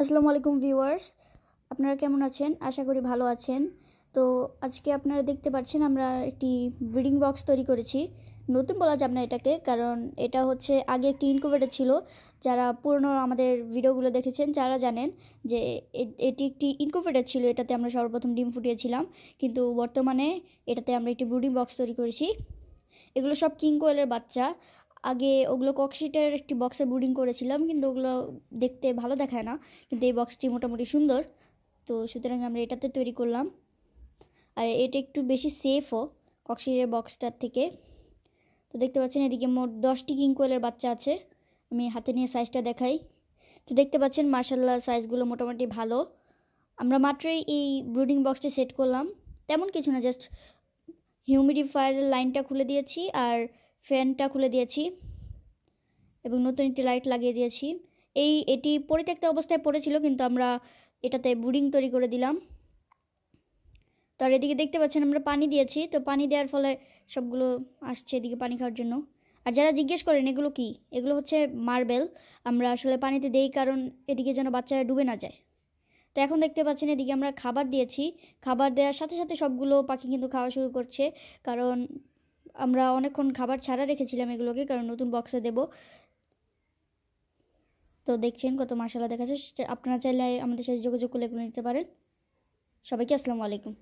আসসালামু আলাইকুম ভিউয়ার্স, আপনারা কেমন আছেন? আশা করি ভালো আছেন। তো আজকে আপনারা দেখতে পাচ্ছেন আমরা একটি ব্রিডিং বক্স তৈরি করেছি। নতুন বলা যাবে না এটাকে, কারণ এটা হচ্ছে আগে একটি ইনকিউবেটর ছিল। যারা পুরনো আমাদের ভিডিওগুলো দেখেছেন তারা জানেন যে এটি একটি ইনকিউবেটর ছিল, এটাতে আমরা সর্বপ্রথম ডিম ফুটিয়েছিলাম। কিন্তু বর্তমানে এটাতে আমরা একটি ব্রিডিং বক্স তৈরি করেছি। এগুলো সব কিং কোয়েলের বাচ্চা। আগে ওগুলো ককশিটের একটি বক্সে ব্রিডিং করেছিলাম, কিন্তু ওগুলো দেখতে ভালো দেখায় না, কিন্তু এই বক্সটি মোটামুটি সুন্দর। তো সুতরাং আমরা এটাতে তৈরি করলাম। আর এটা একটু বেশি সেফও ককশিটের বক্সটার থেকে। তো দেখতে পাচ্ছেন এদিকে মোট 10টি কিং কোয়েলের বাচ্চা আছে। আমি হাতে নিয়ে সাইজটা দেখাই। তো দেখতে পাচ্ছেন মাশাআল্লাহ সাইজগুলো মোটামুটি ভালো। আমরা মাত্রই এই ব্রিডিং বক্সটি সেট করলাম, তেমন কিছু না, জাস্ট হিউমিডিফায়ারের লাইনটা খুলে দিয়েছি আর ফ্যানটা খুলে দিয়েছি এবং নতুন একটি লাইট লাগিয়ে দিয়েছি। এটি পরিত্যক্ত অবস্থায় পড়েছিল, কিন্তু আমরা এটাতে ব্রিডিং তৈরি করে দিলাম। তো আর এদিকে দেখতে পাচ্ছেন আমরা পানি দিয়েছি, তো পানি দেওয়ার ফলে সবগুলো আসছে এদিকে পানি খাওয়ার জন্য। আর যারা জিজ্ঞেস করেন এগুলো কি, এগুলো হচ্ছে মার্বেল। আমরা আসলে পানিতে দেই কারণ এদিকে যেন বাচ্চারা ডুবে না যায়। তো এখন দেখতে পাচ্ছেন এদিকে আমরা খাবার দিয়েছি। খাবার দেওয়ার সাথে সাথে সবগুলো পাখি কিন্তু খাওয়া শুরু করছে, কারণ আমরা অনেকক্ষণ খাবার ছাড়া রেখেছিলাম এগুলোকে, কারণ নতুন বক্সে দেব। তো দেখছেন কত মাশাআল্লাহ দেখাচ্ছে। আপনারা চাইলে আমাদের সাথে যোগাযোগ করলে এগুলো নিতে পারেন। সবাইকে আসসালামু আলাইকুম।